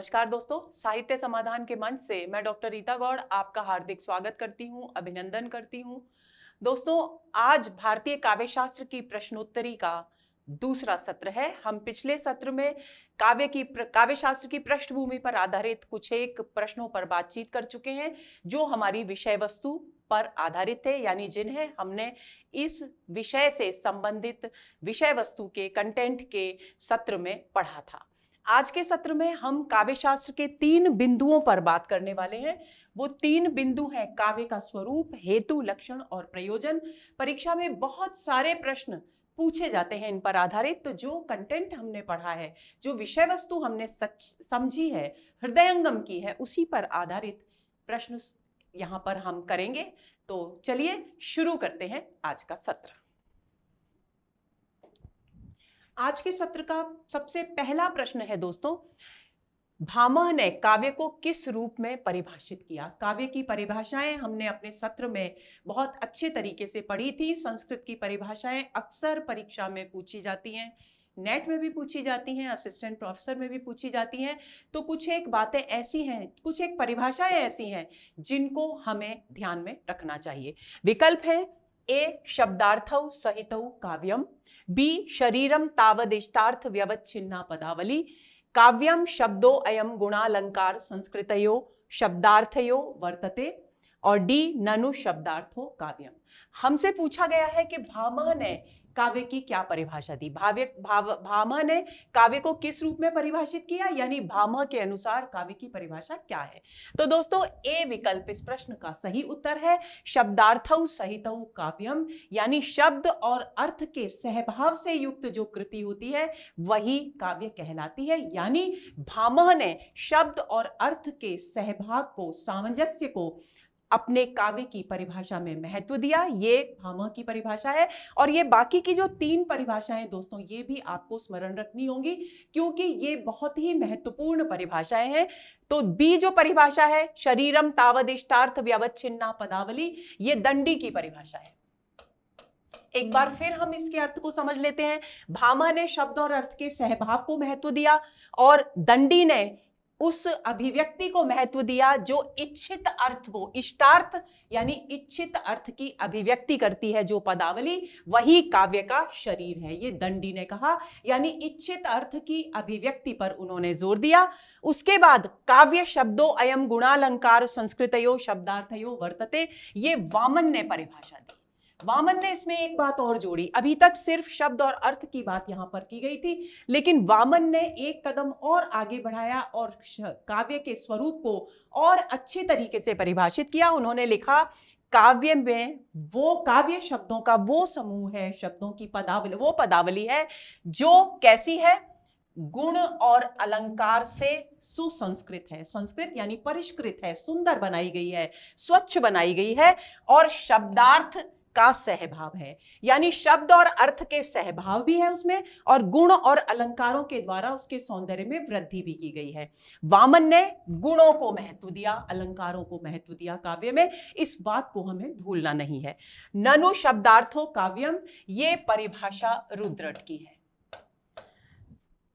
नमस्कार दोस्तों, साहित्य समाधान के मंच से मैं डॉक्टर रीता गौड़ आपका हार्दिक स्वागत करती हूं, अभिनंदन करती हूं। दोस्तों, आज भारतीय काव्य शास्त्र की प्रश्नोत्तरी का दूसरा सत्र है। हम पिछले सत्र में काव्य शास्त्र की पृष्ठभूमि पर आधारित कुछ एक प्रश्नों पर बातचीत कर चुके हैं जो हमारी विषय वस्तु पर आधारित थे, यानी जिन्हें हमने इस विषय से संबंधित विषय वस्तु के कंटेंट के सत्र में पढ़ा था। आज के सत्र में हम काव्य शास्त्र के 3 बिंदुओं पर बात करने वाले हैं। वो 3 बिंदु हैं काव्य का स्वरूप, हेतु, लक्षण और प्रयोजन। परीक्षा में बहुत सारे प्रश्न पूछे जाते हैं इन पर आधारित। तो जो कंटेंट हमने पढ़ा है, जो विषय वस्तु हमने समझी है, हृदयंगम की है, उसी पर आधारित प्रश्न यहाँ पर हम करेंगे। तो चलिए शुरू करते हैं आज का सत्र। आज के सत्र का सबसे पहला प्रश्न है दोस्तों, भामह ने काव्य को किस रूप में परिभाषित किया? काव्य की परिभाषाएं हमने अपने सत्र में बहुत अच्छे तरीके से पढ़ी थी। संस्कृत की परिभाषाएं अक्सर परीक्षा में पूछी जाती हैं, नेट में भी पूछी जाती हैं, असिस्टेंट प्रोफेसर में भी पूछी जाती हैं। तो कुछ एक बातें ऐसी हैं, कुछ एक परिभाषाएं ऐसी हैं जिनको हमें ध्यान में रखना चाहिए। विकल्प है ए शब्दार्थौ सहितौ काव्यम, बी शरीरम तावदिष्टार्थ व्यवच्छिन्ना पदावली, काव्यम शब्दो अयम गुणालंकार संस्कृतयो शब्दार्थयो वर्तते, और डी ननु शब्दार्थो काव्यम। हमसे पूछा गया है कि भामह ने काव्य की क्या परिभाषा दी, भामह ने काव्य को किस रूप में परिभाषित किया, यानी भामह के अनुसार काव्य की परिभाषा क्या है। तो दोस्तों, ए विकल्प इस प्रश्न का सही उत्तर है। शब्दार्थौ सहितौ काव्यम, यानी शब्द और अर्थ के सहभाव से युक्त जो कृति होती है वही काव्य कहलाती है। यानी भामह ने शब्द और अर्थ के सहभाग को, सामंजस्य को अपने काव्य की परिभाषा में महत्व दिया। ये भामह की परिभाषा है। और ये बाकी की जो 3 परिभाषाएं दोस्तों, ये भी आपको स्मरण रखनी होंगी क्योंकि ये बहुत ही महत्वपूर्ण परिभाषाएं हैं। तो बी जो परिभाषा है, शरीरम तावदिष्टार्थ व्यवच्छिन्ना पदावली, ये दंडी की परिभाषा है। एक बार फिर हम इसके अर्थ को समझ लेते हैं। भामह ने शब्द और अर्थ के सहभाव को महत्व दिया और दंडी ने उस अभिव्यक्ति को महत्व दिया जो इच्छित अर्थ को, इष्टार्थ यानी इच्छित अर्थ की अभिव्यक्ति करती है। जो पदावली, वही काव्य का शरीर है, ये दंडी ने कहा। यानी इच्छित अर्थ की अभिव्यक्ति पर उन्होंने जोर दिया। उसके बाद काव्य शब्दों अयम गुणालंकार संस्कृतयो शब्दार्थयो वर्तते, ये वामन ने परिभाषा दी। वामन ने इसमें एक बात और जोड़ी। अभी तक सिर्फ शब्द और अर्थ की बात यहां पर की गई थी, लेकिन वामन ने एक कदम और आगे बढ़ाया और काव्य के स्वरूप को और अच्छे तरीके से परिभाषित किया। उन्होंने लिखा, काव्य में वो काव्य शब्दों का वो समूह है, शब्दों की पदावली, वो पदावली है जो कैसी है, गुण और अलंकार से सुसंस्कृत है। संस्कृत यानी परिष्कृत है, सुंदर बनाई गई है, स्वच्छ बनाई गई है, और शब्दार्थ का सहभाव है, यानी शब्द और अर्थ के सहभाव भी है उसमें, और गुण और अलंकारों के द्वारा उसके सौंदर्य में वृद्धि भी की गई है। वामन ने गुणों को महत्व दिया, अलंकारों को महत्व दिया काव्य में। इस बात को हमें भूलना नहीं है। ननु शब्दार्थो काव्यम, ये परिभाषा रुद्रट की है।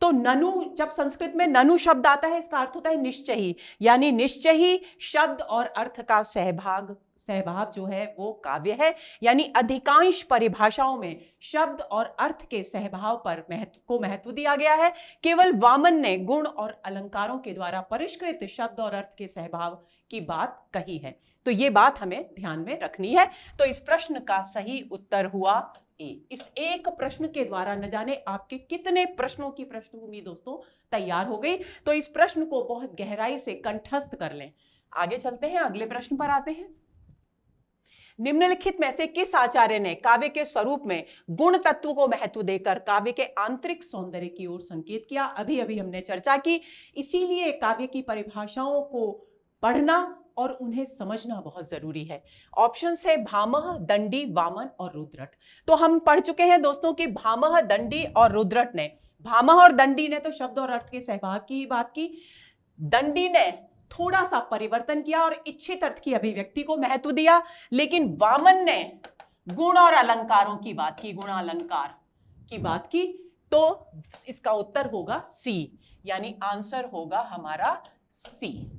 तो ननु, जब संस्कृत में ननु शब्द आता है, इसका अर्थ होता है निश्चय ही, यानी निश्चय ही शब्द और अर्थ का सहभाव जो है वो काव्य है। यानी अधिकांश परिभाषाओं में शब्द और अर्थ के सहभाव पर महत्व दिया गया है। केवल वामन ने गुण और अलंकारों के द्वारा परिष्कृत शब्द और अर्थ के सहभाव की बात कही है। तो ये बात हमें ध्यान में रखनी है। तो इस प्रश्न का सही उत्तर हुआ ए। इस एक प्रश्न के द्वारा न जाने आपके कितने प्रश्नों की पृष्ठभूमि दोस्तों तैयार हो गई। तो इस प्रश्न को बहुत गहराई से कंठस्थ कर लें। आगे चलते हैं, अगले प्रश्न पर आते हैं। निम्नलिखित में से किस आचार्य ने काव्य के स्वरूप में गुण तत्व को महत्व देकर काव्य के आंतरिक सौंदर्य की ओर संकेत किया? अभी अभी हमने चर्चा की। इसीलिए काव्य की परिभाषाओं को पढ़ना और उन्हें समझना बहुत जरूरी है। ऑप्शन है भामह, दंडी, वामन और रुद्रट। तो हम पढ़ चुके हैं दोस्तों कि भामह, दंडी और रुद्रट ने, भामह और दंडी ने तो शब्द और अर्थ के सहभाव की ही बात की। दंडी ने थोड़ा सा परिवर्तन किया और इच्छित अर्थ की अभिव्यक्ति को महत्व दिया, लेकिन वामन ने गुण और अलंकारों की बात की, गुणालंकार की बात की। तो इसका उत्तर होगा सी, यानी आंसर होगा हमारा सी।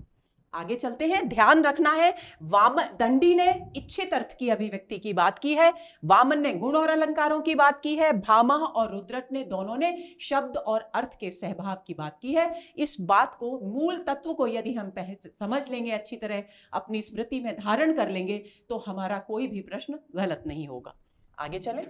आगे चलते हैं। ध्यान रखना है, वामन दंडी ने इच्छित अर्थ की अभिव्यक्ति की बात की है, वामन ने गुण और अलंकारों की बात की है, भामह और रुद्रट ने दोनों ने शब्द और अर्थ के सहभाव की बात की है। इस बात को, मूल तत्व को यदि हम समझ लेंगे, अच्छी तरह अपनी स्मृति में धारण कर लेंगे, तो हमारा कोई भी प्रश्न गलत नहीं होगा। आगे चलें।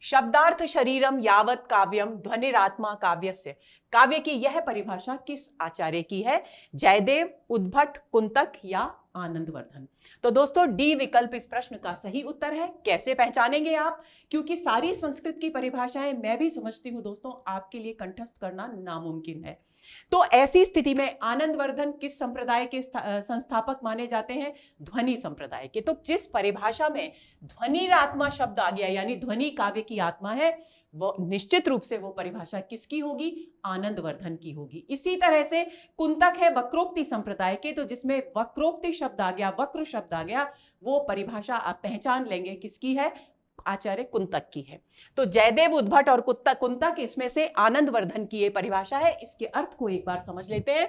शब्दार्थ शरीरम यावत काव्यम ध्वनिरात्मा काव्यस्य, काव्य की यह परिभाषा किस आचार्य की है? जयदेव, उद्भट, कुंतक या आनंदवर्धन? तो दोस्तों डी विकल्प इस प्रश्न का सही उत्तर है। कैसे पहचानेंगे आप? क्योंकि सारी संस्कृत की परिभाषाएं मैं भी समझती हूं दोस्तों, आपके लिए कंठस्थ करना नामुमकिन है। तो ऐसी स्थिति में आनंदवर्धन किस संप्रदाय के संस्थापक माने जाते हैं? ध्वनि संप्रदाय के। तो जिस परिभाषा में ध्वनिरात्मा शब्द आ गया, यानी ध्वनि काव्य की आत्मा है, वो निश्चित रूप से वो परिभाषा किसकी होगी? आनंदवर्धन की होगी। इसी तरह से कुंतक है वक्रोक्ति संप्रदाय के, तो जिसमें वक्रोक्ति शब्द आ गया, वक्र शब्द आ गया, वो परिभाषा आप पहचान लेंगे किसकी है? आचार्य कुंतक की है। तो जयदेव, उद्भट और कुंतक, इसमें से आनंदवर्धन की ये परिभाषा है। इसके अर्थ को एक बार समझ लेते हैं।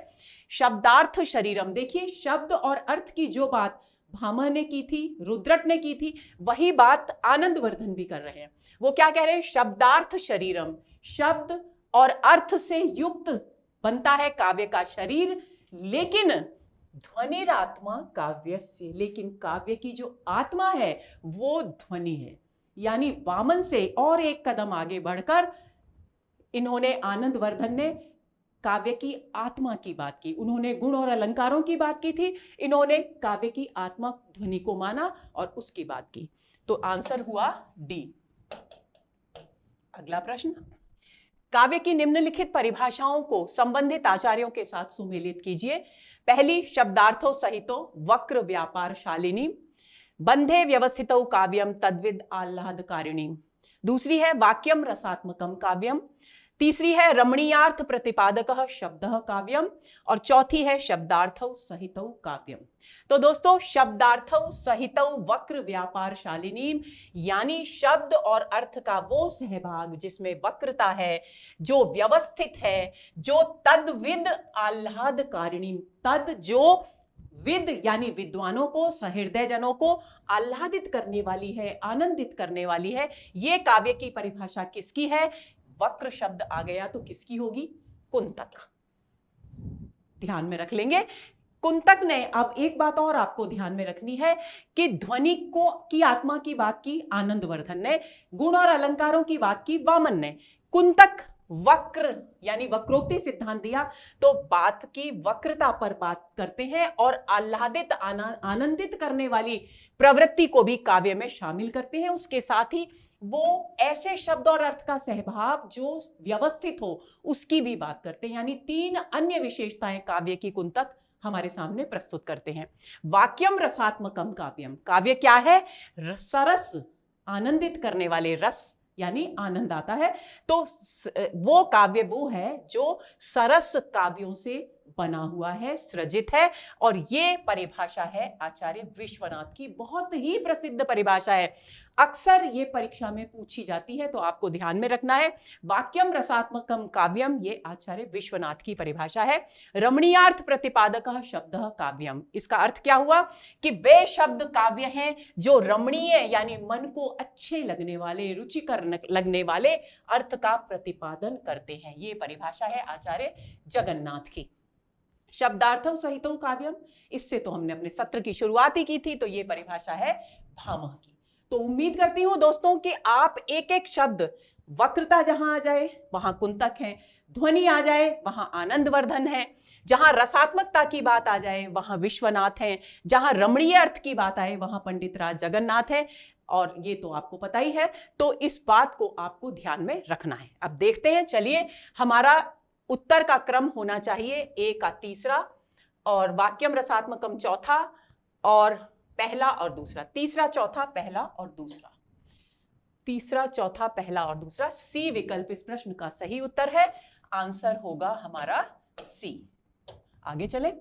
शब्दार्थ शरीरम, देखिए शब्द और अर्थ की जो बात भामह ने की थी, रुद्रट ने की थी, वही बात आनंदवर्धन भी कर रहे हैं। वो क्या कह रहे हैं? शब्दार्थ शरीरम, शब्द और अर्थ से युक्त बनता है काव्य का शरीर, लेकिन ध्वनिरात्मा काव्यस्य, लेकिन काव्य की जो आत्मा है वो ध्वनि है। यानी वामन से और एक कदम आगे बढ़कर इन्होंने, आनंदवर्धन ने काव्य की आत्मा की बात की। उन्होंने गुण और अलंकारों की बात की थी, इन्होंने काव्य की आत्मा ध्वनि को माना और उसकी बात की। तो आंसर हुआ डी। अगला प्रश्न, काव्य की निम्नलिखित परिभाषाओं को संबंधित आचार्यों के साथ सुमेलित कीजिए। पहली, शब्दार्थो सहितो वक्र व्यापार शालिनी, बंधे व्यवस्थितौ काव्यम तद्विद आह्लादकारिणी। दूसरी है वाक्यम रसात्मकम काव्यम। तीसरी है रमणीयार्थ प्रतिपादकः शब्दः काव्यम। और चौथी है शब्दार्थौ सहितौ काव्यम। तो दोस्तों शब्दार्थौ सहितौ वक्र व्यापार शालिनी, यानी शब्द और अर्थ का वो सहभाग जिसमें वक्रता है, जो व्यवस्थित है, जो तद्विद आह्लादकारिणी, तद जो विद यानी विद्वानों को, सहृदय जनों को आह्लादित करने वाली है, आनंदित करने वाली है। ये काव्य की परिभाषा किसकी है? वक्र शब्द आ गया तो किसकी होगी? कुंतक। ध्यान में रख लेंगे। कुंतक ने, अब एक बात और आपको ध्यान में रखनी है कि ध्वनि को की आत्मा की बात की आनंदवर्धन ने, गुण और अलंकारों की बात की वामन ने, कुंतक वक्र यानी वक्रोक्ति सिद्धांत दिया, तो बात की वक्रता पर बात करते हैं और आह्लादित, आनंदित करने वाली प्रवृत्ति को भी काव्य में शामिल करते हैं। उसके साथ ही वो ऐसे शब्द और अर्थ का सहभाव जो व्यवस्थित हो उसकी भी बात करते हैं। यानी तीन अन्य विशेषताएं काव्य की कुंतक हमारे सामने प्रस्तुत करते हैं। वाक्यम रसात्मकम काव्यम, काव्य क्या है? सरस, आनंदित करने वाले, रस यानी आनंद आता है। तो वो काव्य वो है जो सरस काव्यों से बना हुआ है, सृजित है। और ये परिभाषा है आचार्य विश्वनाथ की, बहुत ही प्रसिद्ध परिभाषा है, अक्सर ये परीक्षा में पूछी जाती है, तो आपको ध्यान में रखना है। वाक्यम रसात्मकम काव्यम, ये आचार्य विश्वनाथ की परिभाषा है। रमणीयार्थ प्रतिपादकः शब्दः काव्यम, इसका अर्थ क्या हुआ कि वे शब्द काव्य हैं जो रमणीय यानी मन को अच्छे लगने वाले, रुचिकर लगने वाले अर्थ का प्रतिपादन करते हैं। ये परिभाषा है आचार्य जगन्नाथ की। शब्दार्थौ सहितौ काव्यम, इससे तो हमने अपने सत्र की शुरुआत ही की थी, तो ये परिभाषा है भामह की। तो उम्मीद करती हूं दोस्तों कि आप एक एक शब्द, वक्रता जहां आ जाए वहां कुंतक है, ध्वनि आ जाए वहां आनंदवर्धन है, जहां रसात्मकता की बात आ जाए वहां विश्वनाथ है, जहां रमणीय अर्थ की बात आए वहां पंडित राज जगन्नाथ है, और ये तो आपको पता ही है। तो इस बात को आपको ध्यान में रखना है। अब देखते हैं, चलिए, हमारा उत्तर का क्रम होना चाहिए ए का तीसरा, और वाक्यम रसात्मकम चौथा, और पहला और दूसरा, तीसरा चौथा पहला और दूसरा, तीसरा चौथा पहला और दूसरा। सी विकल्प इस प्रश्न का सही उत्तर है। आंसर होगा हमारा सी। आगे चले।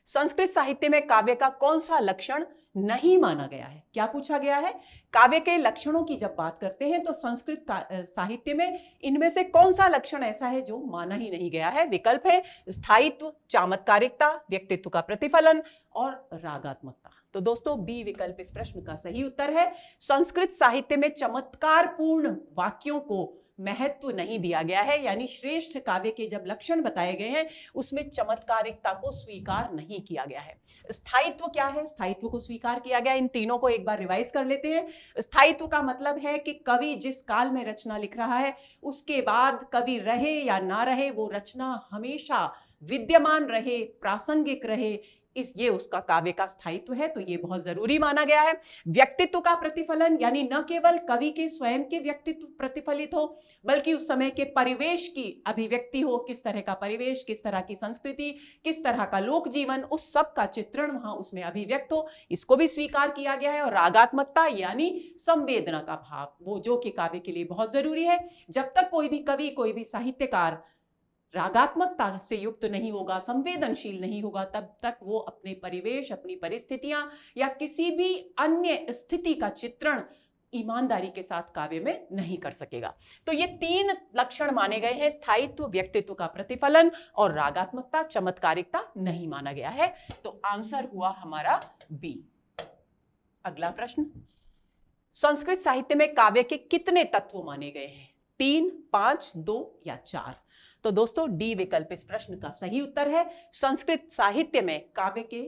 संस्कृत साहित्य में काव्य का कौन सा लक्षण नहीं माना गया है। क्या पूछा गया है? काव्य के लक्षणों की जब बात करते हैं तो संस्कृत साहित्य में इनमें से कौन सा लक्षण ऐसा है जो माना ही नहीं गया है? विकल्प है स्थायित्व, चमत्कारिकता, व्यक्तित्व का प्रतिफलन और रागात्मकता। तो दोस्तों बी विकल्प इस प्रश्न का सही उत्तर है। संस्कृत साहित्य में चमत्कारपूर्ण वाक्यों को महत्व नहीं दिया गया है, यानी श्रेष्ठ काव्य के जब लक्षण बताए गए हैं उसमें चमत्कारिकता को स्वीकार नहीं किया गया है। स्थायित्व क्या है? स्थायित्व को स्वीकार किया गया। इन तीनों को एक बार रिवाइज कर लेते हैं। स्थायित्व का मतलब है कि कवि जिस काल में रचना लिख रहा है उसके बाद कवि रहे या ना रहे, वो रचना हमेशा विद्यमान रहे, प्रासंगिक रहे, ये उसका काव्य का स्थायित्व है, तो ये बहुत जरूरी माना गया है। व्यक्तित्व का प्रतिफलन, यानी न केवल कवि के स्वयं के व्यक्तित्व प्रतिफलित हो बल्कि उस समय के परिवेश की अभिव्यक्ति हो, किस तरह का परिवेश, किस तरह की संस्कृति, किस तरह का लोक जीवन, उस सब का चित्रण वहां उसमें अभिव्यक्त हो, इसको भी स्वीकार किया गया है। और रागात्मकता यानी संवेदना का भाव, वो जो कि काव्य के लिए बहुत जरूरी है। जब तक कोई भी कवि, कोई भी साहित्यकार रागात्मकता से युक्त नहीं होगा, संवेदनशील नहीं होगा, तब तक वो अपने परिवेश, अपनी परिस्थितियां या किसी भी अन्य स्थिति का चित्रण ईमानदारी के साथ काव्य में नहीं कर सकेगा। तो ये तीन लक्षण माने गए हैं, स्थायित्व, व्यक्तित्व का प्रतिफलन और रागात्मकता, चमत्कारिकता नहीं माना गया है। तो आंसर हुआ हमारा बी। अगला प्रश्न, संस्कृत साहित्य में काव्य के कितने तत्व माने गए हैं? 3, 5, 2 या 4? तो दोस्तों डी विकल्प इस प्रश्न का सही उत्तर है। संस्कृत साहित्य में काव्य के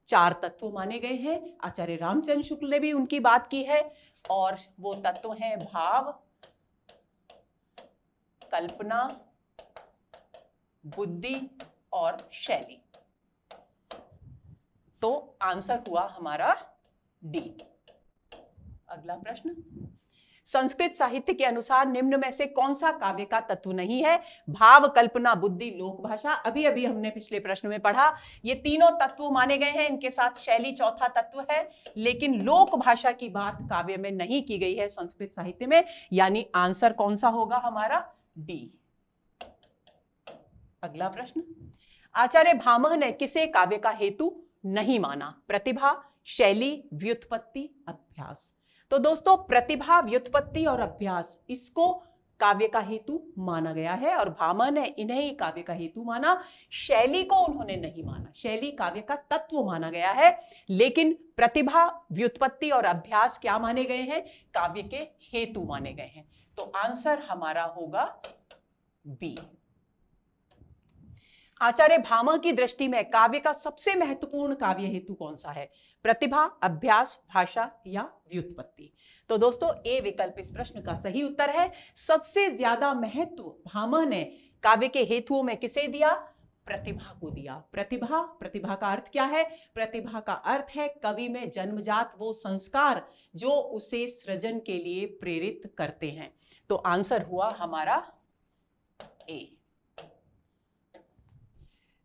4 तत्व माने गए हैं। आचार्य रामचंद्र शुक्ल ने भी उनकी बात की है और वो तत्व हैं भाव, कल्पना, बुद्धि और शैली। तो आंसर हुआ हमारा डी। अगला प्रश्न, संस्कृत साहित्य के अनुसार निम्न में से कौन सा काव्य का तत्व नहीं है? भाव, कल्पना, बुद्धि, लोक भाषा। अभी अभी हमने पिछले प्रश्न में पढ़ा, ये तीनों तत्व माने गए हैं, इनके साथ शैली चौथा तत्व है, लेकिन लोक भाषा की बात काव्य में नहीं की गई है संस्कृत साहित्य में, यानी आंसर कौन सा होगा हमारा? डी। अगला प्रश्न, आचार्य भामह ने किसे काव्य का हेतु नहीं माना? प्रतिभा, शैली, व्युत्पत्ति, अभ्यास। तो दोस्तों प्रतिभा, व्युत्पत्ति और अभ्यास, इसको काव्य का हेतु माना गया है और भामह ने इन्हें ही काव्य का हेतु माना। शैली को उन्होंने नहीं माना, शैली काव्य का तत्व माना गया है, लेकिन प्रतिभा, व्युत्पत्ति और अभ्यास क्या माने गए हैं? काव्य के हेतु माने गए हैं। तो आंसर हमारा होगा बी। आचार्य भामह की दृष्टि में काव्य का सबसे महत्वपूर्ण काव्य हेतु कौन सा है? प्रतिभा, अभ्यास, भाषा या व्युत्पत्ति? तो दोस्तों ए विकल्प इस प्रश्न का सही उत्तर है। सबसे ज्यादा महत्व भामह ने काव्य के हेतुओं में किसे दिया? प्रतिभा को दिया। प्रतिभा, प्रतिभा का अर्थ क्या है? प्रतिभा का अर्थ है कवि में जन्मजात वो संस्कार जो उसे सृजन के लिए प्रेरित करते हैं। तो आंसर हुआ हमारा ए।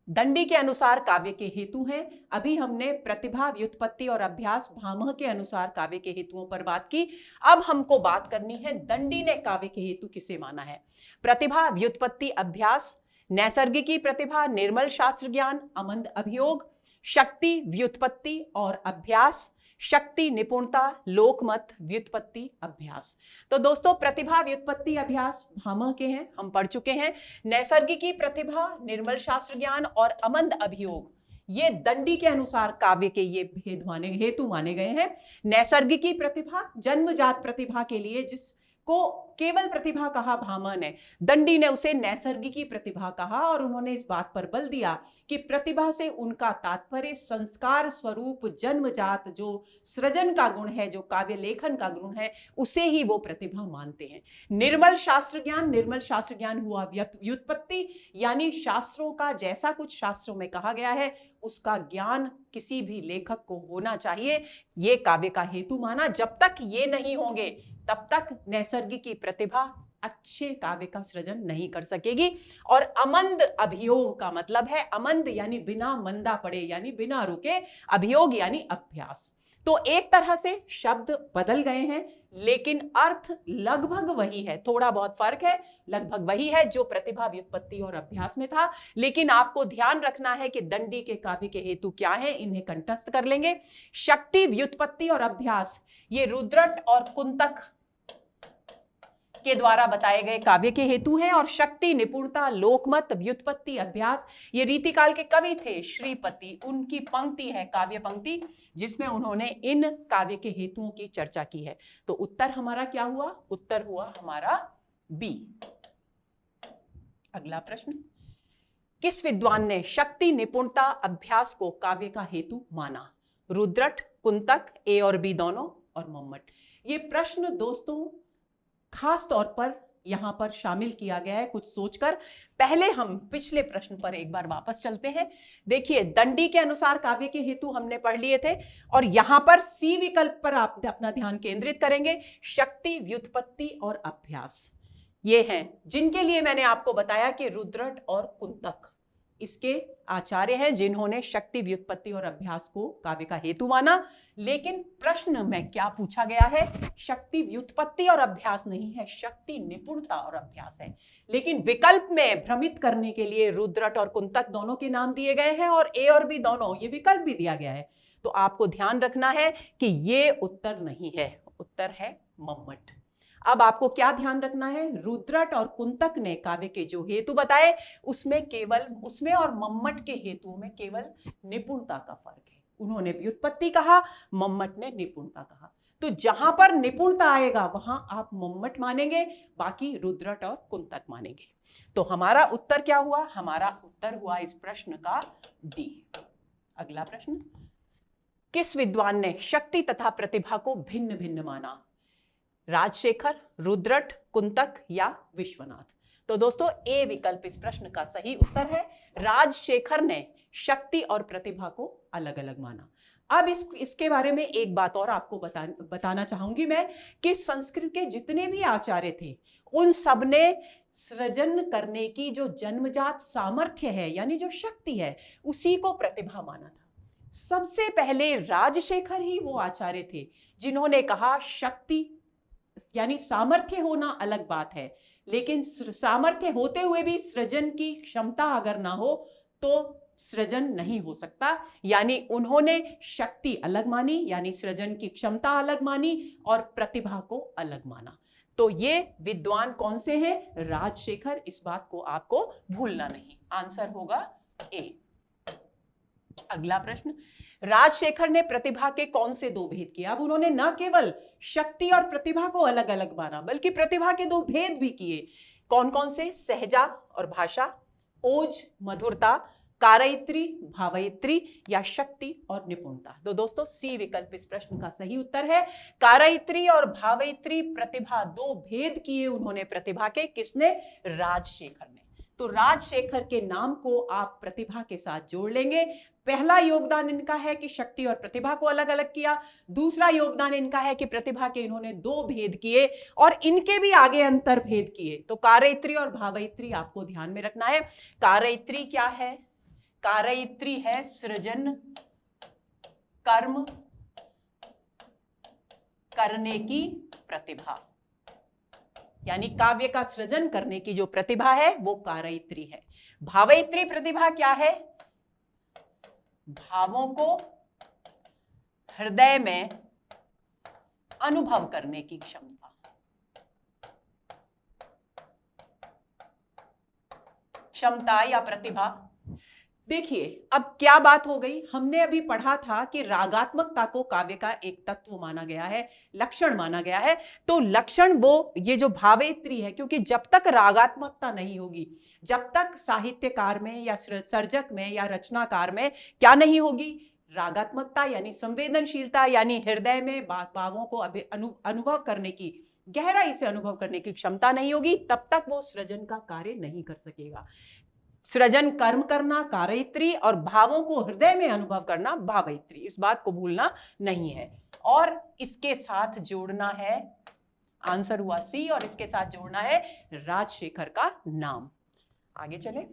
दंडी के अनुसार काव्य के हेतु हैं। अभी हमने प्रतिभा, व्युत्पत्ति और अभ्यास भामह के अनुसार काव्य के हेतुओं पर बात की। अब हमको बात करनी है दंडी ने काव्य के हेतु किसे माना है? प्रतिभा, व्युत्पत्ति, अभ्यास, नैसर्गिकी प्रतिभा, निर्मल शास्त्र ज्ञान, अमंद अभियोग, शक्ति, व्युत्पत्ति और अभ्यास, शक्ति, निपुणता, लोकमत, व्युत्पत्ति, अभ्यास। तो दोस्तों प्रतिभा, व्युत्पत्ति, अभ्यास भामह के हैं, हम पढ़ चुके हैं। नैसर्गिकी प्रतिभा, निर्मल शास्त्र ज्ञान और अमंद अभियोग, ये दंडी के अनुसार काव्य के ये हेतु माने गए हैं। नैसर्गिकी प्रतिभा, जन्मजात प्रतिभा के लिए जिसको केवल प्रतिभा कहा भामह ने, दंडी ने उसे नैसर्गिकी प्रतिभा कहा और उन्होंने इस बात पर बल दिया कि प्रतिभा से उनका तात्पर्य संस्कार स्वरूप जन्मजात जो सृजन का गुण है, जो काव्य लेखन का गुण है, उसे ही वो प्रतिभा मानते हैं। निर्मल शास्त्र ज्ञान, निर्मल शास्त्र ज्ञान हुआ व्युत्पत्ति, यानी शास्त्रों का जैसा कुछ शास्त्रों में कहा गया है उसका ज्ञान किसी भी लेखक को होना चाहिए, ये काव्य का हेतु माना। जब तक ये नहीं होंगे तब तक नैसर्गिकी प्रतिभा अच्छे काव्य का सृजन नहीं कर सकेगी। और अमंद अभियोग का मतलब है, अमंद यानी बिना मंदा पड़े, यानी बिना रुके, अभियोग यानी अभ्यास। तो एक तरह से शब्द बदल गए हैं, लेकिन अर्थ लगभग वही है, थोड़ा बहुत फर्क है, लगभग वही है जो प्रतिभा, व्युत्पत्ति और अभ्यास में था। लेकिन आपको ध्यान रखना है कि दंडी के काव्य के हेतु क्या है, इन्हें कंठस्थ कर लेंगे। शक्ति, व्युत्पत्ति और अभ्यास ये रुद्रट और कुंतक के द्वारा बताए गए काव्य के हेतु हैं, और शक्ति, निपुणता, लोकमत, व्युत्पत्ति, अभ्यास ये रीतिकाल के कवि थे श्रीपति, उनकी पंक्ति है, काव्य पंक्ति, जिसमें उन्होंने इन काव्य के हेतुओं की चर्चा की है। तो उत्तर हमारा क्या हुआ? उत्तर हुआ हमारा बी। अगला प्रश्न, किस विद्वान ने शक्ति, निपुणता, अभ्यास को काव्य का हेतु माना? रुद्रट, कुंतक, ए और बी दोनों, और मम्मट। ये प्रश्न दोस्तों खास तौर पर यहां पर शामिल किया गया है कुछ सोचकर। पहले हम पिछले प्रश्न पर एक बार वापस चलते हैं। देखिए, दंडी के अनुसार काव्य के हेतु हमने पढ़ लिए थे, और यहां पर सी विकल्प पर आप अपना ध्यान केंद्रित करेंगे। शक्ति, व्युत्पत्ति और अभ्यास ये हैं जिनके लिए मैंने आपको बताया कि रुद्रट और कुंतक इसके आचार्य हैं, जिन्होंने शक्ति, व्युत्पत्ति और अभ्यास को काव्य का हेतु माना। लेकिन प्रश्न में क्या पूछा गया है? शक्ति, व्युत्पत्ति और अभ्यास नहीं है, शक्ति, निपुणता और अभ्यास है। लेकिन विकल्प में भ्रमित करने के लिए रुद्रट और कुंतक दोनों के नाम दिए गए हैं, और ए और बी दोनों ये विकल्प भी दिया गया है। तो आपको ध्यान रखना है कि ये उत्तर नहीं है, उत्तर है मम्मट। अब आपको क्या ध्यान रखना है? रुद्रट और कुंतक ने काव्य के जो हेतु बताए उसमें और मम्मट के हेतुओं में केवल निपुणता का फर्क है। उन्होंने व्युत्पत्ति कहा, मम्मट ने निपुणता कहा। तो जहां पर निपुणता आएगा वहां आप मम्मट मानेंगे, बाकी रुद्रट और कुंतक मानेंगे। तो हमारा उत्तर क्या हुआ? हमारा उत्तर हुआ इस प्रश्न का डी। अगला प्रश्न, किस विद्वान ने शक्ति तथा प्रतिभा को भिन्न भिन्न माना? राजशेखर, रुद्रट, कुंतक या विश्वनाथ? तो दोस्तों ए विकल्प इस प्रश्न का सही उत्तर है। राजशेखर ने शक्ति और प्रतिभा को अलग अलग माना। अब इसके बारे में एक बात और आपको बताना चाहूंगी मैं कि संस्कृत के जितने भी आचार्य थे उन सब ने सृजन करने की जो जन्मजात सामर्थ्य है, यानी जो शक्ति है, उसी को प्रतिभा माना था। सबसे पहले राजशेखर ही वो आचार्य थे जिन्होंने कहा शक्ति यानी सामर्थ्य होना अलग बात है, लेकिन सामर्थ्य होते हुए भी सृजन की क्षमता अगर ना हो तो सृजन नहीं हो सकता। यानी उन्होंने शक्ति अलग मानी, यानी सृजन की क्षमता अलग मानी, और प्रतिभा को अलग माना। तो ये विद्वान कौन से हैं? राजशेखर। इस बात को आपको भूलना नहीं। आंसर होगा ए। अगला प्रश्न, राजशेखर ने प्रतिभा के कौन से दो भेद किए? अब उन्होंने न केवल शक्ति और प्रतिभा को अलग अलग माना, बल्कि प्रतिभा के दो भेद भी किए। कौन कौन से? सहजा और भाषा, ओज, मधुरता, कारयित्री, भावयित्री, या शक्ति और निपुणता? तो दोस्तों सी विकल्प इस प्रश्न का सही उत्तर है। कारयित्री और भावयित्री प्रतिभा, दो भेद किए उन्होंने प्रतिभा के। किसने? राजशेखर ने। तो राजशेखर के नाम को आप प्रतिभा के साथ जोड़ लेंगे। पहला योगदान इनका है कि शक्ति और प्रतिभा को अलग अलग किया। दूसरा योगदान इनका है कि प्रतिभा के इन्होंने दो भेद किए और इनके भी आगे अंतर भेद किए। तो कारयित्री और भावयित्री आपको ध्यान में रखना है। कारयित्री क्या है? कारयित्री है सृजन, कर्म करने की प्रतिभा, यानी काव्य का सृजन करने की जो प्रतिभा है वो कारयित्री है। भावयित्री प्रतिभा क्या है? भावों को हृदय में अनुभव करने की क्षमता। क्षमता या प्रतिभा। देखिए अब क्या बात हो गई, हमने अभी पढ़ा था कि रागात्मकता को काव्य का एक तत्व माना गया है, लक्षण माना गया है। तो लक्षण वो ये जो भावयित्री है, क्योंकि जब तक रागात्मकता नहीं होगी, जब तक साहित्यकार में या सर्जक में या रचनाकार में क्या नहीं होगी? रागात्मकता यानी संवेदनशीलता, यानी हृदय में भावों को अनुभव करने की, गहराई से अनुभव करने की क्षमता नहीं होगी, तब तक वो सृजन का कार्य नहीं कर सकेगा। सृजन कर्म करना कारयित्री और भावों को हृदय में अनुभव करना भावयित्री। इस बात को भूलना नहीं है। और इसके साथ जोड़ना है, आंसर हुआ सी, और इसके साथ जोड़ना है राजशेखर का नाम। आगे चले।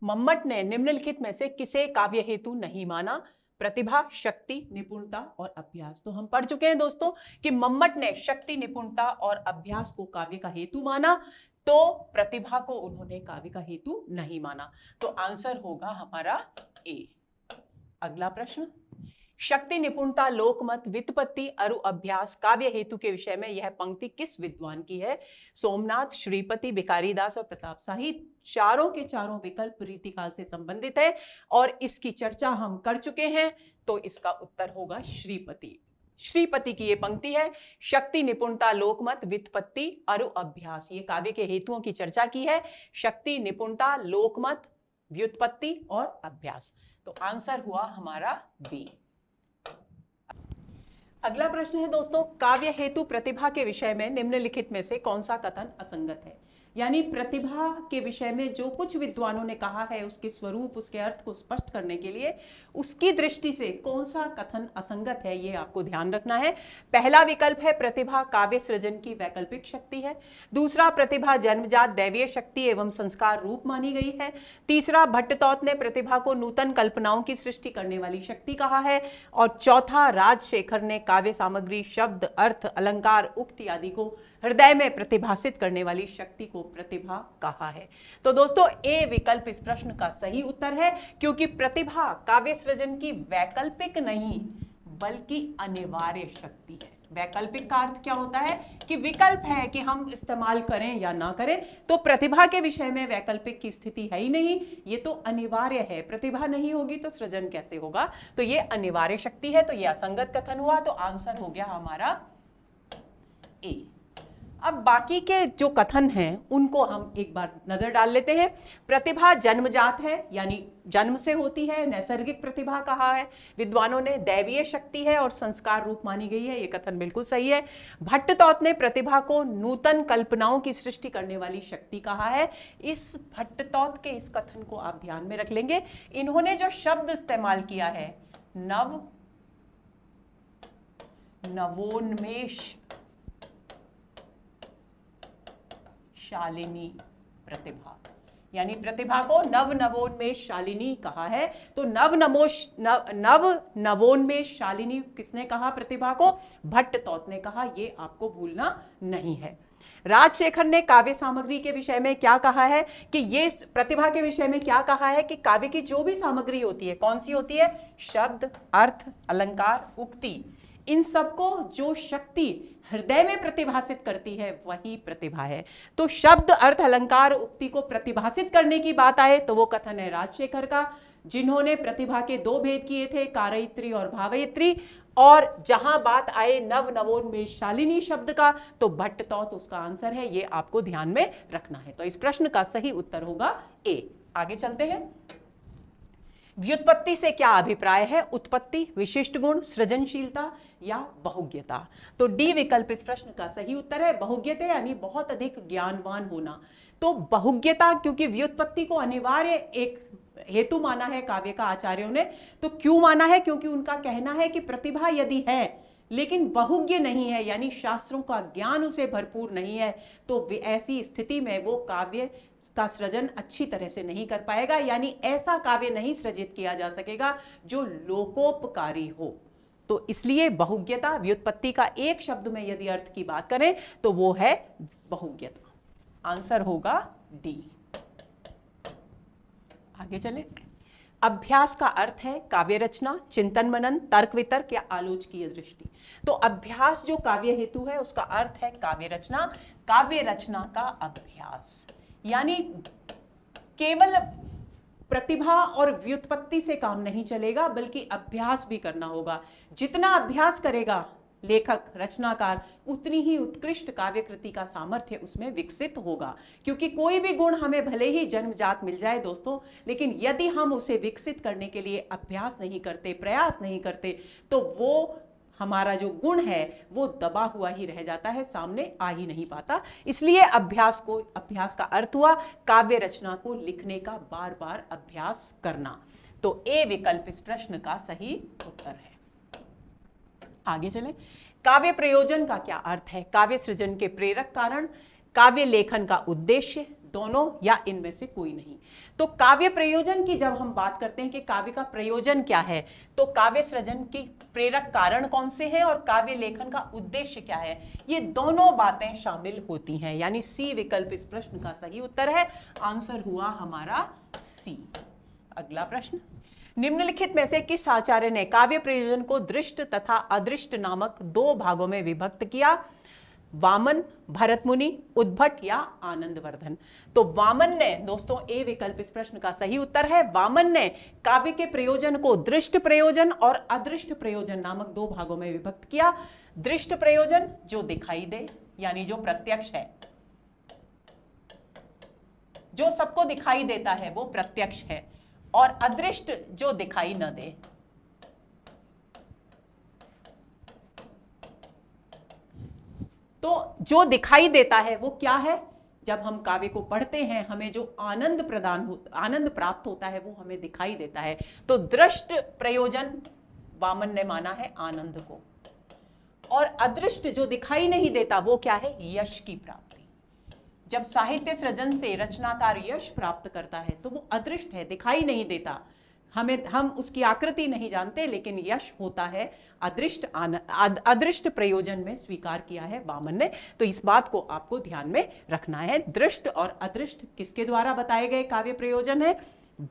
मम्मट ने निम्नलिखित में से किसे काव्य हेतु नहीं माना? प्रतिभा, शक्ति, निपुणता और अभ्यास। तो हम पढ़ चुके हैं दोस्तों कि मम्मट ने शक्ति, निपुणता और अभ्यास को काव्य का हेतु माना, तो प्रतिभा को उन्होंने काव्य का हेतु नहीं माना। तो आंसर होगा हमारा ए। अगला प्रश्न, शक्ति, निपुणता, लोकमत, व्युत्पत्ति, अरु अभ्यास, काव्य हेतु के विषय में यह पंक्ति किस विद्वान की है? सोमनाथ, श्रीपति, भिखारीदास और प्रताप शाही। चारों के चारों विकल्प रीतिकाल से संबंधित है और इसकी चर्चा हम कर चुके हैं, तो इसका उत्तर होगा श्रीपति। श्रीपति की ये पंक्ति है, शक्ति, निपुणता, लोकमत, व्युत्पत्ति, अरु अभ्यास। ये काव्य के हेतुओं की चर्चा की है, शक्ति, निपुणता, लोकमत, व्युत्पत्ति और अभ्यास। तो आंसर हुआ हमारा बी। अगला प्रश्न है दोस्तों, काव्य हेतु प्रतिभा के विषय में निम्नलिखित में से कौन सा कथन असंगत है? यानी प्रतिभा के विषय में जो कुछ विद्वानों ने कहा है, उसके स्वरूप, उसके अर्थ को स्पष्ट करने के लिए उसकी दृष्टि से कौन सा कथन असंगत है, ये आपको ध्यान रखना है। पहला विकल्प है प्रतिभा काव्य सृजन की वैकल्पिक शक्ति है। दूसरा, प्रतिभा जन्मजात दैवीय शक्ति एवं संस्कार रूप मानी गई है। तीसरा, भट्टतौत ने प्रतिभा को नूतन कल्पनाओं की सृष्टि करने वाली शक्ति कहा है। और चौथा, राजशेखर ने काव्य सामग्री, शब्द, अर्थ, अलंकार, उक्ति आदि को हृदय में प्रतिभासित करने वाली शक्ति को प्रतिभा कहा है। तो दोस्तों ए विकल्प इस प्रश्न का सही उत्तर है, क्योंकि प्रतिभा काव्य सृजन की वैकल्पिक नहीं बल्कि अनिवार्य शक्ति है। वैकल्पिक का अर्थ क्या होता है कि विकल्प है कि हम इस्तेमाल करें या ना करें, तो प्रतिभा के विषय में वैकल्पिक की स्थिति है ही नहीं, ये तो अनिवार्य है। प्रतिभा नहीं होगी तो सृजन कैसे होगा? तो ये अनिवार्य शक्ति है, तो ये असंगत कथन हुआ। तो आंसर हो गया हमारा ए। अब बाकी के जो कथन हैं उनको हम एक बार नजर डाल लेते हैं। प्रतिभा जन्मजात है, यानी जन्म से होती है, नैसर्गिक प्रतिभा कहा है विद्वानों ने। दैवीय शक्ति है और संस्कार रूप मानी गई है, ये कथन बिल्कुल सही है। भट्टतौत ने प्रतिभा को नूतन कल्पनाओं की सृष्टि करने वाली शक्ति कहा है। इस भट्टतौत के इस कथन को आप ध्यान में रख लेंगे। इन्होंने जो शब्द इस्तेमाल किया है, नवोन्मेष शालिनी प्रतिभा, यानी प्रतिभा को नवोन्मेष शालिनी कहा है। तो नवोन्मेष शालिनी किसने कहा प्रतिभा को? भट्टतौत ने कहा, ये आपको भूलना नहीं है। राजशेखर ने काव्य सामग्री के विषय में क्या कहा है कि ये प्रतिभा के विषय में क्या कहा है कि काव्य की जो भी सामग्री होती है, कौन सी होती है? शब्द, अर्थ, अलंकार, उक्ति, इन सबको जो शक्ति हृदय में प्रतिभासित करती है वही प्रतिभा है। तो शब्द, अर्थ, अलंकार, उक्ति को प्रतिभासित करने की बात आए तो वो कथन है राजशेखर का, जिन्होंने प्रतिभा के दो भेद किए थे, कारयित्री और भावयित्री। और जहां बात आए नवोन्मेष शालिनी शब्द का, तो भट्टतौत उसका आंसर है, ये आपको ध्यान में रखना है। तो इस प्रश्न का सही उत्तर होगा ए। आगे चलते हैं। व्युत्पत्ति से क्या अभिप्राय है? उत्पत्ति, विशिष्ट गुण, सृजनशीलता या बहुज्ञता। तो डी विकल्प इस प्रश्न का सही उत्तर है, बहुज्ञता यानी बहुत अधिक ज्ञानवान होना। तो बहुज्ञता, क्योंकि व्युत्पत्ति को अनिवार्य एक हेतु माना है काव्य का आचार्यों ने। तो क्यों माना है? क्योंकि उनका कहना है कि प्रतिभा यदि है लेकिन बहुज्ञ नहीं है, यानी शास्त्रों का ज्ञान उसे भरपूर नहीं है, तो ऐसी स्थिति में वो काव्य का सृजन अच्छी तरह से नहीं कर पाएगा, यानी ऐसा काव्य नहीं सृजित किया जा सकेगा जो लोकोपकारी हो। तो इसलिए बहुज्ञता, व्युत्पत्ति का एक शब्द में यदि अर्थ की बात करें तो वो है बहुज्ञता। आंसर होगा डी। आगे चलें। अभ्यास का अर्थ है काव्य रचना, चिंतन मनन, तर्क वितर्क या आलोचकीय दृष्टि। तो अभ्यास जो काव्य हेतु है उसका अर्थ है काव्य रचना। काव्य रचना का अभ्यास, यानी केवल प्रतिभा और व्युत्पत्ति से काम नहीं चलेगा, बल्कि अभ्यास भी करना होगा। जितना अभ्यास करेगा लेखक, रचनाकार, उतनी ही उत्कृष्ट काव्य कृति का सामर्थ्य उसमें विकसित होगा। क्योंकि कोई भी गुण हमें भले ही जन्मजात मिल जाए दोस्तों, लेकिन यदि हम उसे विकसित करने के लिए अभ्यास नहीं करते, प्रयास नहीं करते, तो वो हमारा जो गुण है वो दबा हुआ ही रह जाता है, सामने आ ही नहीं पाता। इसलिए अभ्यास का अर्थ हुआ काव्य रचना को लिखने का बार बार अभ्यास करना। तो ए विकल्प इस प्रश्न का सही उत्तर है। आगे चलें। काव्य प्रयोजन का क्या अर्थ है? काव्य सृजन के प्रेरक कारण, काव्य लेखन का उद्देश्य, दोनों या इनमें से कोई नहीं। तो काव्य प्रयोजन की जब हम बात करते हैं कि काव्य का प्रयोजन क्या है, तो काव्य सृजन की प्रेरक कारण कौन से हैं और काव्य लेखन का उद्देश्य क्या है, ये दोनों बातें शामिल होती हैं। यानी सी विकल्प इस प्रश्न का सही उत्तर है। आंसर हुआ हमारा सी। अगला प्रश्न, निम्नलिखित में से किस आचार्य ने काव्य प्रयोजन को दृष्ट तथा अदृष्ट नामक दो भागों में विभक्त किया? वामन, भरत मुनि, उद्भट या आनंदवर्धन? तो वामन ने, दोस्तों ए विकल्प इस प्रश्न का सही उत्तर है। वामन ने काव्य के प्रयोजन को दृष्ट प्रयोजन और अदृष्ट प्रयोजन नामक दो भागों में विभक्त किया। दृष्ट प्रयोजन जो दिखाई दे, यानी जो प्रत्यक्ष है, जो सबको दिखाई देता है वो प्रत्यक्ष है, और अदृष्ट जो दिखाई न दे। तो जो दिखाई देता है वो क्या है? जब हम काव्य को पढ़ते हैं हमें जो आनंद आनंद प्राप्त होता है वो हमें दिखाई देता है। तो दृष्ट प्रयोजन वामन ने माना है आनंद को, और अदृष्ट जो दिखाई नहीं देता वो क्या है? यश की प्राप्ति। जब साहित्य सृजन से रचनाकार यश प्राप्त करता है तो वो अदृष्ट है, दिखाई नहीं देता, हम उसकी आकृति नहीं जानते, लेकिन यश होता है अदृष्ट प्रयोजन में स्वीकार किया है वामन ने। तो इस बात को आपको ध्यान में रखना है। दृष्ट और अदृष्ट किसके द्वारा बताए गए काव्य प्रयोजन है?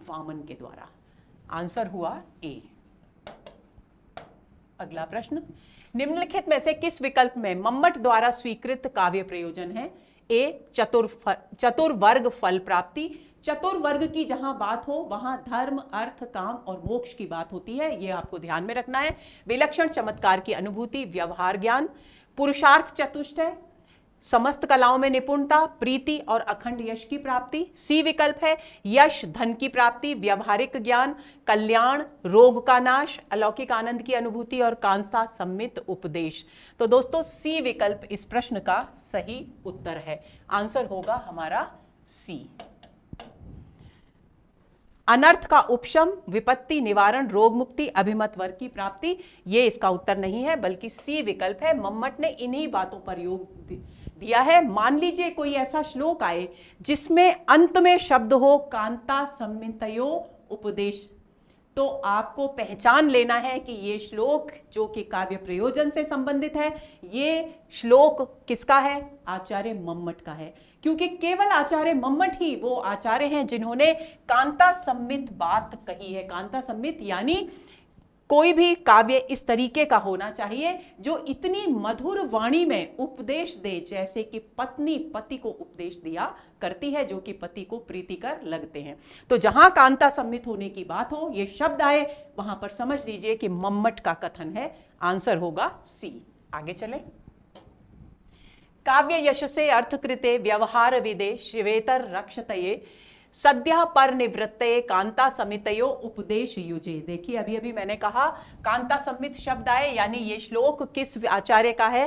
वामन के द्वारा। आंसर हुआ ए। अगला प्रश्न, निम्नलिखित में से किस विकल्प में मम्मट द्वारा स्वीकृत काव्य प्रयोजन है? ए चतुर्वर्ग फल प्राप्ति। चतुर्वर्ग की जहां बात हो वहां धर्म, अर्थ, काम और मोक्ष की बात होती है, यह आपको ध्यान में रखना है। विलक्षण चमत्कार की अनुभूति, व्यवहार ज्ञान, पुरुषार्थ चतुष्टय, समस्त कलाओं में निपुणता, प्रीति और अखंड यश की प्राप्ति। सी विकल्प है यश, धन की प्राप्ति, व्यवहारिक ज्ञान, कल्याण, रोग का नाश, अलौकिक आनंद की अनुभूति और कांसा सम्मित उपदेश। तो दोस्तों सी विकल्प इस प्रश्न का सही उत्तर है। आंसर होगा हमारा सी। अनर्थ का उपशम, विपत्ति निवारण, रोग मुक्ति, अभिमत वर्ग की प्राप्ति, ये इसका उत्तर नहीं है, बल्कि सी विकल्प है। मम्मट ने इन्हीं बातों पर योग दिया है। मान लीजिए कोई ऐसा श्लोक आए जिसमें अंत में शब्द हो कांता सम्मितयो उपदेश, तो आपको पहचान लेना है कि ये श्लोक जो कि काव्य प्रयोजन से संबंधित है, ये श्लोक किसका है? आचार्य मम्मट का है, क्योंकि केवल आचार्य मम्मट ही वो आचार्य हैं जिन्होंने कांता सम्मित बात कही है। कांता सम्मित यानी कोई भी काव्य इस तरीके का होना चाहिए जो इतनी मधुर वाणी में उपदेश दे, जैसे कि पत्नी पति को उपदेश दिया करती है, जो कि पति को प्रीतिकर लगते हैं। तो जहां कांता सम्मित होने की बात हो, ये शब्द आए, वहां पर समझ लीजिए कि मम्मट का कथन है। आंसर होगा सी। आगे चलें। काव्य यशसे अर्थकृते व्यवहार विदे शिवेतर रक्षतये सद्यः पर निवृत्ते कांता समितयो उपदेश युजे। देखिए अभी अभी मैंने कहा कांता समित शब्द आए, यानी ये श्लोक किस आचार्य का है?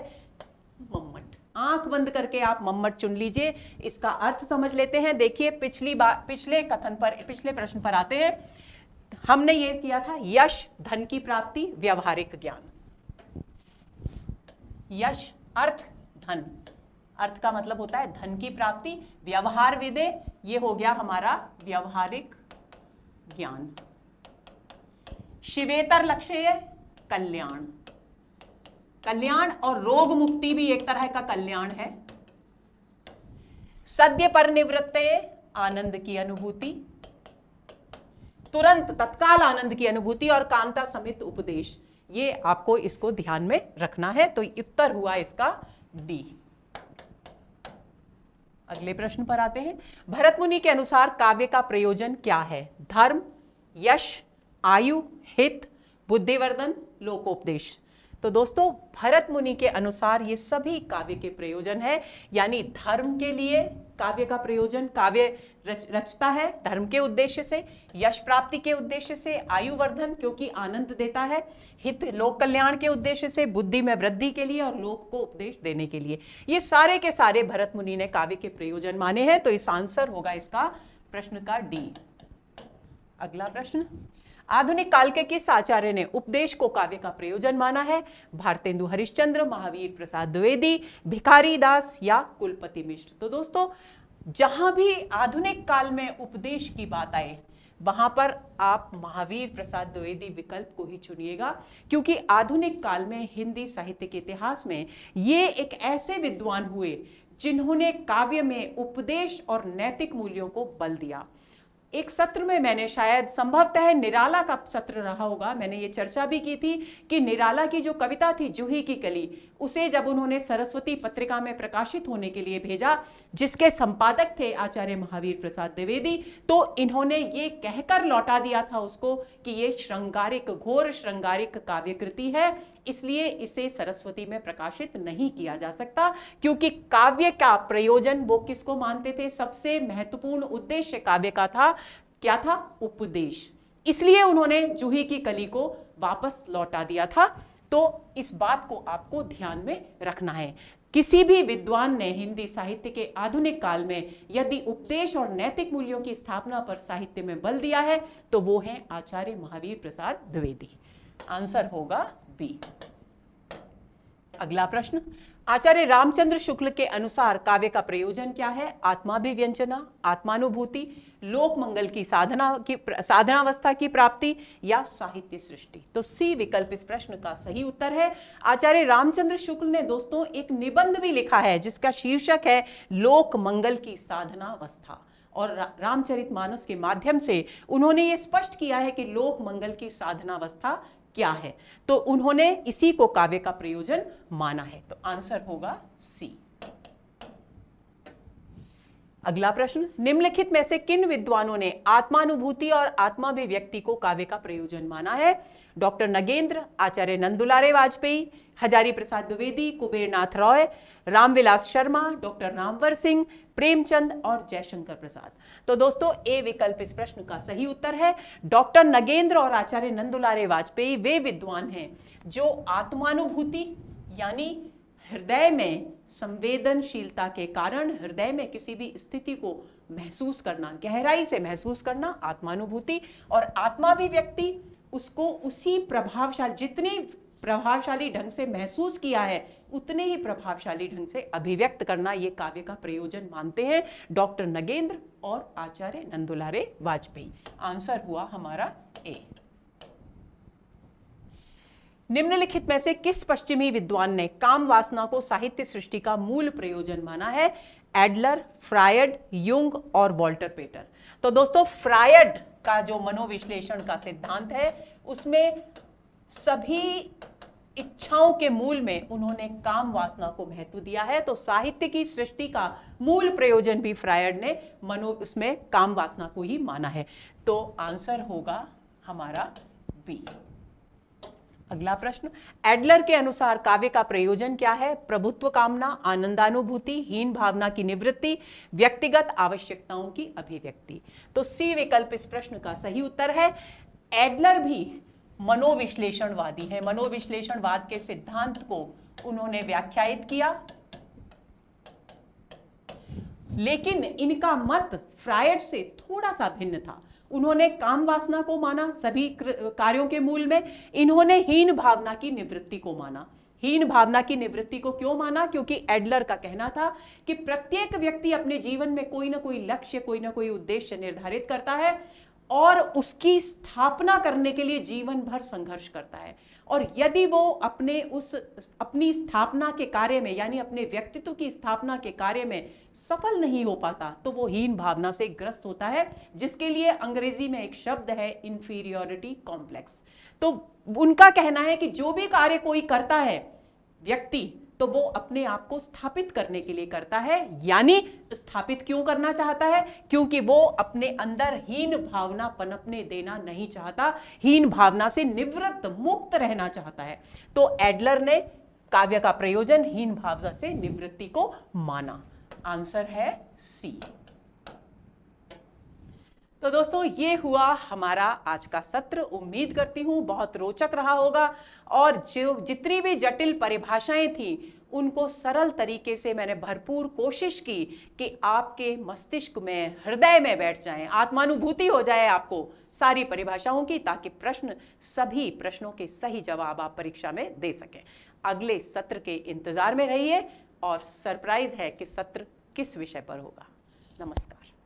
मम्मट। आंख बंद करके आप मम्मट चुन लीजिए, इसका अर्थ समझ लेते हैं। देखिए पिछले प्रश्न पर आते हैं। हमने ये किया था यश, धन की प्राप्ति, व्यवहारिक ज्ञान। यश, अर्थ, धन। अर्थ का मतलब होता है धन की प्राप्ति। व्यवहार विदे, ये हो गया हमारा व्यवहारिक ज्ञान। शिवेतर लक्ष्य, कल्याण। कल्याण और रोग मुक्ति भी एक तरह का कल्याण है। सद्य पर निवृत्ते, आनंद की अनुभूति, तुरंत तत्काल आनंद की अनुभूति, और कांता समित उपदेश। ये आपको इसको ध्यान में रखना है। तो उत्तर हुआ इसका डी। अगले प्रश्न पर आते हैं। भरत मुनि के अनुसार काव्य का प्रयोजन क्या है? धर्म, यश, आयु, हित, बुद्धिवर्धन, लोकोपदेश। तो दोस्तों भरत मुनि के अनुसार ये सभी काव्य के प्रयोजन है। यानी धर्म के लिए काव्य का प्रयोजन, काव्य रचता है धर्म के उद्देश्य से, यश प्राप्ति के उद्देश्य से, आयुवर्धन क्योंकि आनंद देता है, हित लोक कल्याण के उद्देश्य से, बुद्धि में वृद्धि के लिए, और लोक को उपदेश देने के लिए। ये सारे के सारे भरत मुनि ने काव्य के प्रयोजन माने हैं। तो इस आंसर होगा इसका प्रश्न का डी। अगला प्रश्न, आधुनिक काल के किस आचार्य ने उपदेश को काव्य का प्रयोजन माना है? भारतेंदु हरिश्चंद्र, महावीर प्रसाद द्विवेदी, भिखारी दास या कुलपति मिश्र। तो दोस्तों जहां भी आधुनिक काल में उपदेश की बात आए वहां पर आप महावीर प्रसाद द्विवेदी विकल्प को ही चुनिएगा, क्योंकि आधुनिक काल में हिंदी साहित्य के इतिहास में ये एक ऐसे विद्वान हुए जिन्होंने काव्य में उपदेश और नैतिक मूल्यों को बल दिया। एक सत्र में मैंने, शायद संभवतः निराला का सत्र रहा होगा, मैंने ये चर्चा भी की थी कि निराला की जो कविता थी जूही की कली, उसे जब उन्होंने सरस्वती पत्रिका में प्रकाशित होने के लिए भेजा, जिसके संपादक थे आचार्य महावीर प्रसाद द्विवेदी, तो इन्होंने ये कहकर लौटा दिया था उसको कि ये श्रृंगारिक, घोर श्रृंगारिक काव्य कृति है, इसलिए इसे सरस्वती में प्रकाशित नहीं किया जा सकता, क्योंकि काव्य का प्रयोजन वो किसको मानते थे, सबसे महत्वपूर्ण उद्देश्य काव्य का था, क्या था, उपदेश। इसलिए उन्होंने जूही की कली को वापस लौटा दिया था। तो इस बात को आपको ध्यान में रखना है। किसी भी विद्वान ने हिंदी साहित्य के आधुनिक काल में यदि उपदेश और नैतिक मूल्यों की स्थापना पर साहित्य में बल दिया है तो वो है आचार्य महावीर प्रसाद द्विवेदी। आंसर होगा बी। अगला प्रश्न, आचार्य रामचंद्र शुक्ल के अनुसार काव्य का प्रयोजन क्या है? आत्माभिव्यंजना, आत्मानुभूति, लोक मंगल की साधनावस्था की प्राप्ति या साहित्य सृष्टि। तो सी विकल्प इस प्रश्न का सही उत्तर है। आचार्य रामचंद्र शुक्ल ने दोस्तों एक निबंध भी लिखा है जिसका शीर्षक है लोक मंगल की साधनावस्था, और रामचरितमानस के माध्यम से उन्होंने ये स्पष्ट किया है कि लोक मंगल की साधनावस्था क्या है, तो उन्होंने इसी को काव्य का प्रयोजन माना है। तो आंसर होगा सी। अगला प्रश्न, निम्नलिखित में से किन विद्वानों ने आत्मानुभूति और आत्माभिव्यक्ति को काव्य का प्रयोजन माना है? डॉक्टर नगेंद्र, आचार्य नंदुलारे वाजपेयी, हजारी प्रसाद द्विवेदी, कुबेरनाथ रॉय, रामविलास शर्मा, डॉक्टर रामवर सिंह, प्रेमचंद और जयशंकर प्रसाद। तो दोस्तों ए विकल्प इस प्रश्न का सही उत्तर है। डॉक्टर नगेंद्र और आचार्य नंदुलारे वाजपेयी वे विद्वान हैं जो आत्मानुभूति यानी हृदय में संवेदनशीलता के कारण हृदय में किसी भी स्थिति को महसूस करना, गहराई से महसूस करना आत्मानुभूति, और आत्माभिव्यक्ति उसको उसी प्रभावशाली, जितनी प्रभावशाली ढंग से महसूस किया है उतने ही प्रभावशाली ढंग से अभिव्यक्त करना, ये काव्य का प्रयोजन मानते हैं डॉक्टर नगेंद्र और आचार्य नंदुलारे वाजपेयी। आंसर हुआ हमारा ए। निम्नलिखित में से किस पश्चिमी विद्वान ने काम वासना को साहित्य सृष्टि का मूल प्रयोजन माना है? एडलर, फ्रायड, युंग और वॉल्टर पेटर। तो दोस्तों फ्रायड का जो मनोविश्लेषण का सिद्धांत है उसमें सभी इच्छाओं के मूल में उन्होंने काम वासना को महत्व दिया है, तो साहित्य की सृष्टि का मूल प्रयोजन भी फ्रायड ने उसमें काम वासना को ही माना है। तो आंसर होगा हमारा बी। अगला प्रश्न, एडलर के अनुसार काव्य का प्रयोजन क्या है? प्रभुत्व कामना, आनंदानुभूति, हीन भावना की निवृत्ति, व्यक्तिगत आवश्यकताओं की अभिव्यक्ति। तो सी विकल्प इस प्रश्न का सही उत्तर है। एडलर भी मनोविश्लेषणवादी है, मनोविश्लेषणवाद के सिद्धांत को उन्होंने व्याख्यायित किया, लेकिन इनका मत फ्रायड से थोड़ा सा भिन्न था। उन्होंने काम वासना को माना सभी कार्यों के मूल में, इन्होंने हीन भावना की निवृत्ति को माना। हीन भावना की निवृत्ति को क्यों माना? क्योंकि एडलर का कहना था कि प्रत्येक व्यक्ति अपने जीवन में कोई ना कोई लक्ष्य, कोई ना कोई उद्देश्य निर्धारित करता है और उसकी स्थापना करने के लिए जीवन भर संघर्ष करता है, और यदि वो अपनी स्थापना के कार्य में यानी अपने व्यक्तित्व की स्थापना के कार्य में सफल नहीं हो पाता तो वो हीन भावना से ग्रस्त होता है, जिसके लिए अंग्रेजी में एक शब्द है इंफीरियोरिटी कॉम्प्लेक्स। तो उनका कहना है कि जो भी कार्य कोई करता है व्यक्ति, तो वो अपने आप को स्थापित करने के लिए करता है। यानी स्थापित क्यों करना चाहता है? क्योंकि वो अपने अंदर हीन भावना पनपने देना नहीं चाहता, हीन भावना से निवृत्त मुक्त रहना चाहता है। तो एडलर ने काव्य का प्रयोजन हीन भावना से निवृत्ति को माना। आंसर है सी। तो दोस्तों ये हुआ हमारा आज का सत्र। उम्मीद करती हूँ बहुत रोचक रहा होगा, और जो जितनी भी जटिल परिभाषाएं थी उनको सरल तरीके से मैंने भरपूर कोशिश की कि आपके मस्तिष्क में, हृदय में बैठ जाएं, आत्मानुभूति हो जाए आपको सारी परिभाषाओं की, ताकि सभी प्रश्नों के सही जवाब आप परीक्षा में दे सकें। अगले सत्र के इंतजार में रहिए, और सरप्राइज है कि सत्र किस विषय पर होगा। नमस्कार।